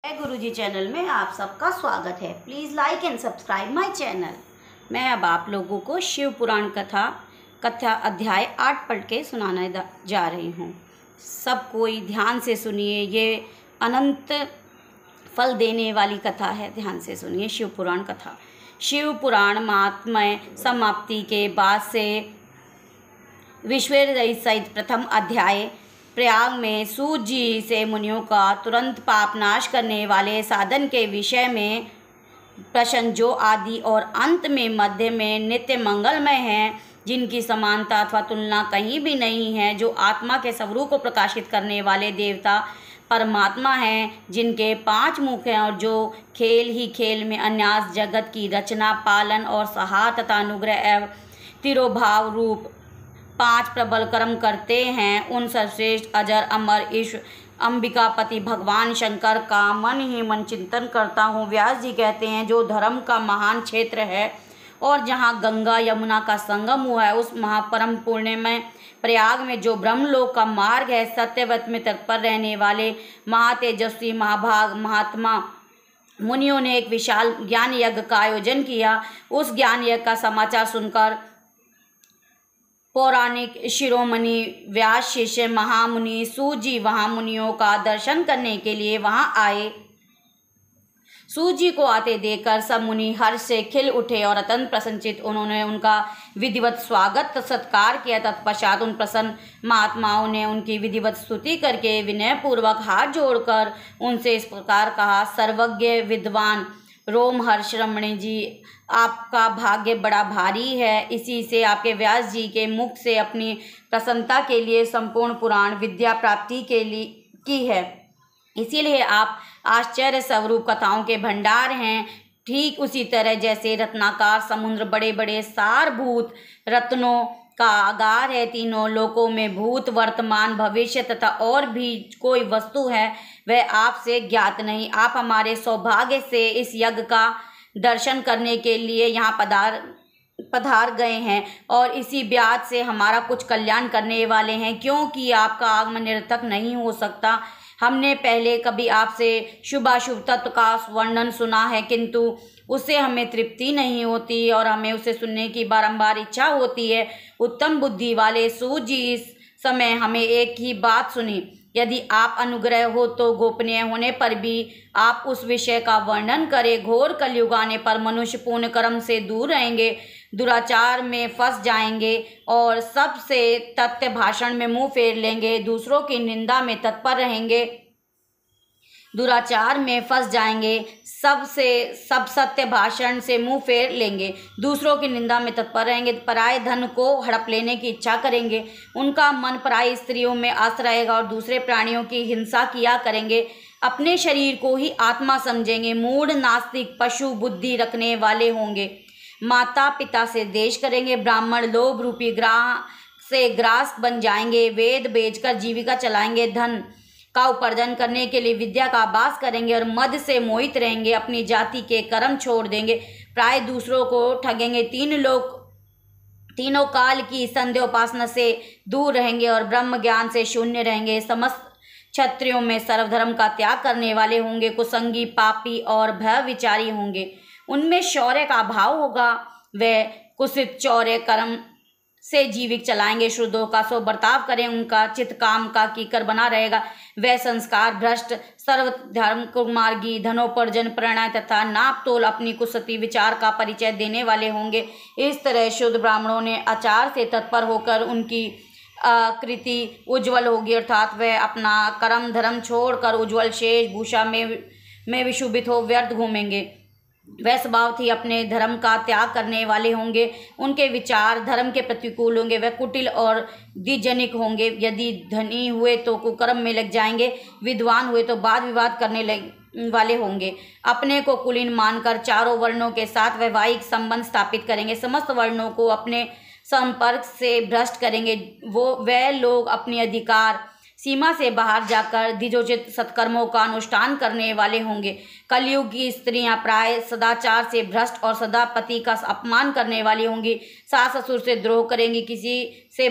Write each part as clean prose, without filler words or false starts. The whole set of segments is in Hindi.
गुरुजी चैनल में आप सबका स्वागत है। Please like and subscribe my channel. मैं अब आप लोगों को शिव पुराण कथा अध्याय 8 पढ़ के सुनाने जा रही हूँ। सब कोई ध्यान से सुनिए, ये अनंत फल देने वाली कथा है। ध्यान से सुनिए शिव पुराण कथा। शिव पुराण महात्म्य समाप्ति के बाद से विश्वेश्वर सहित प्रथम अध्याय प्रयाग में सूत जी से मुनियों का तुरंत पाप नाश करने वाले साधन के विषय में प्रश्न, जो आदि और अंत में मध्य में नित्य मंगलमय हैं, जिनकी समानता अथवा तुलना कहीं भी नहीं है, जो आत्मा के स्वरूप को प्रकाशित करने वाले देवता परमात्मा हैं, जिनके 5 मुख हैं और जो खेल ही खेल में अन्यास जगत की रचना, पालन और सहार तथा अनुग्रह एवं तिरोभाव रूप 5 प्रबल कर्म करते हैं, उन सर्वश्रेष्ठ अजर अमर ईश्वर अंबिकापति भगवान शंकर का मन ही मन चिंतन करता हूँ। व्यास जी कहते हैं, जो धर्म का महान क्षेत्र है और जहाँ गंगा यमुना का संगम हुआ है, उस महापरम पुण्यमय प्रयाग में जो ब्रह्मलोक का मार्ग है, सत्यव्रत में तत्पर रहने वाले महातेजस्वी महाभाग महात्मा मुनियों ने एक विशाल ज्ञान यज्ञ का आयोजन किया। उस ज्ञान यज्ञ का समाचार सुनकर पौराणिक शिरोमणि व्यास शिष्य महामुनि सूत जी वहाँ मुनियों का दर्शन करने के लिए वहाँ आए। सूत जी को आते देखकर सब मुनि हर्ष से खिल उठे और अत्यंत प्रसन्नचित्त उन्होंने उनका विधिवत स्वागत सत्कार किया। तत्पश्चात उन प्रसन्न महात्माओं ने उनकी विधिवत स्तुति करके विनयपूर्वक हाथ जोड़कर उनसे इस प्रकार कहा, सर्वज्ञ विद्वान रोमहर्ष रमणी जी, आपका भाग्य बड़ा भारी है। इसी से आपके व्यास जी के मुख से अपनी प्रसन्नता के लिए संपूर्ण पुराण विद्या प्राप्ति के लिए की है। इसीलिए आप आश्चर्य स्वरूप कथाओं के भंडार हैं। ठीक उसी तरह जैसे रत्नाकार समुद्र बड़े बड़े सारभूत रत्नों का आगार है, तीनों लोकों में भूत वर्तमान भविष्य तथा और भी कोई वस्तु है, वह आपसे ज्ञात नहीं। आप हमारे सौभाग्य से इस यज्ञ का दर्शन करने के लिए यहाँ पधार गए हैं और इसी ब्याज से हमारा कुछ कल्याण करने वाले हैं, क्योंकि आपका आगमन निरर्थक नहीं हो सकता। हमने पहले कभी आपसे शुभाशुभ तत्व का वर्णन सुना है, किंतु उससे हमें तृप्ति नहीं होती और हमें उसे सुनने की बारंबार इच्छा होती है। उत्तम बुद्धि वाले सूत जी, इस समय हमें एक ही बात सुनी। यदि आप अनुग्रह हो तो गोपनीय होने पर भी आप उस विषय का वर्णन करें। घोर कलयुग आने पर मनुष्य पूर्ण कर्म से दूर रहेंगे, दुराचार में फंस जाएंगे और सबसे तथ्य भाषण में मुंह फेर लेंगे, दूसरों की निंदा में तत्पर रहेंगे, दुराचार में फंस जाएंगे, सब सत्य भाषण से मुंह फेर लेंगे, दूसरों की निंदा में तत्पर रहेंगे, पराये धन को हड़प लेने की इच्छा करेंगे, उनका मन पराई स्त्रियों में आस्त रहेगा और दूसरे प्राणियों की हिंसा किया करेंगे, अपने शरीर को ही आत्मा समझेंगे, मूढ़ नास्तिक पशु बुद्धि रखने वाले होंगे, माता पिता से द्वेष करेंगे, ब्राह्मण लोभ रूपी ग्रास बन जाएंगे, वेद बेचकर जीविका चलाएंगे, धन का उपार्जन करने के लिए विद्या का अभ्यास करेंगे और मद से मोहित रहेंगे, अपनी जाति के कर्म छोड़ देंगे, प्राय दूसरों को ठगेंगे, तीनों काल की संध्या उपासना से दूर रहेंगे और ब्रह्म ज्ञान से शून्य रहेंगे, समस्त क्षत्रियों में सर्वधर्म का त्याग करने वाले होंगे, कुसंगी पापी और भय विचारी होंगे, उनमें शौर्य का अभाव होगा, वे कुत्सित चौर्य कर्म से जीविक चलाएंगे, शुद्धों का सो बर्ताव करें, उनका चित्त काम का कीकर बना रहेगा, वह संस्कार भ्रष्ट सर्वधर्म कुमार्गी धनोपार्जन प्रणय तथा नाप तोल अपनी कुसती विचार का परिचय देने वाले होंगे। इस तरह शुद्ध ब्राह्मणों ने आचार से तत्पर होकर उनकी कृति उज्ज्वल होगी, अर्थात वह अपना कर्म धर्म छोड़कर उज्ज्वल शेष भूषा में विशुभित हो व्यर्थ घूमेंगे। वह स्वभाव थी अपने धर्म का त्याग करने वाले होंगे, उनके विचार धर्म के प्रतिकूल होंगे, वह कुटिल और द्विजनिक होंगे, यदि धनी हुए तो कुकर्म में लग जाएंगे, विद्वान हुए तो वाद विवाद करने वाले होंगे, अपने को कुलीन मानकर चारों वर्णों के साथ वैवाहिक संबंध स्थापित करेंगे, समस्त वर्णों को अपने संपर्क से भ्रष्ट करेंगे, वह लोग अपनी अधिकार सीमा से बाहर जाकर द्विजोचित सत्कर्मों का अनुष्ठान करने वाले होंगे। कलयुग की स्त्रियां प्राय सदाचार से भ्रष्ट और सदा पति का अपमान करने वाली होंगी, सास ससुर से द्रोह करेंगी, किसी से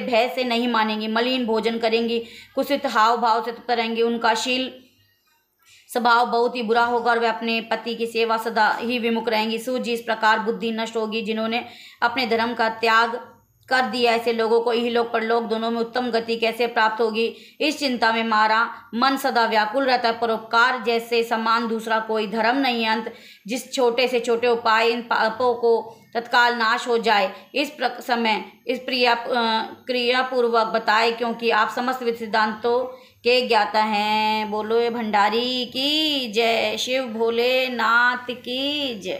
भय से नहीं मानेंगी, मलिन भोजन करेंगी, कुत्सित हाव भाव से तत्पर रहेंगी, उनका शील स्वभाव बहुत ही बुरा होगा और वे अपने पति की सेवा सदा ही विमुख रहेंगी। सूत जी, इस प्रकार बुद्धि नष्ट होगी जिन्होंने अपने धर्म का त्याग कर दिया। ऐसे लोगों को इहलोक परलोक दोनों में उत्तम गति कैसे प्राप्त होगी, इस चिंता में हमारा मन सदा व्याकुल रहता है। परोपकार जैसे समान दूसरा कोई धर्म नहीं है। अंत जिस छोटे से छोटे उपाय इन पापों को तत्काल नाश हो जाए, इस समय इस क्रियापूर्वक बताए, क्योंकि आप समस्त सिद्धांतों के ज्ञाता हैं। बोलो ये भंडारी की जय, शिव भोलेनाथ की जय।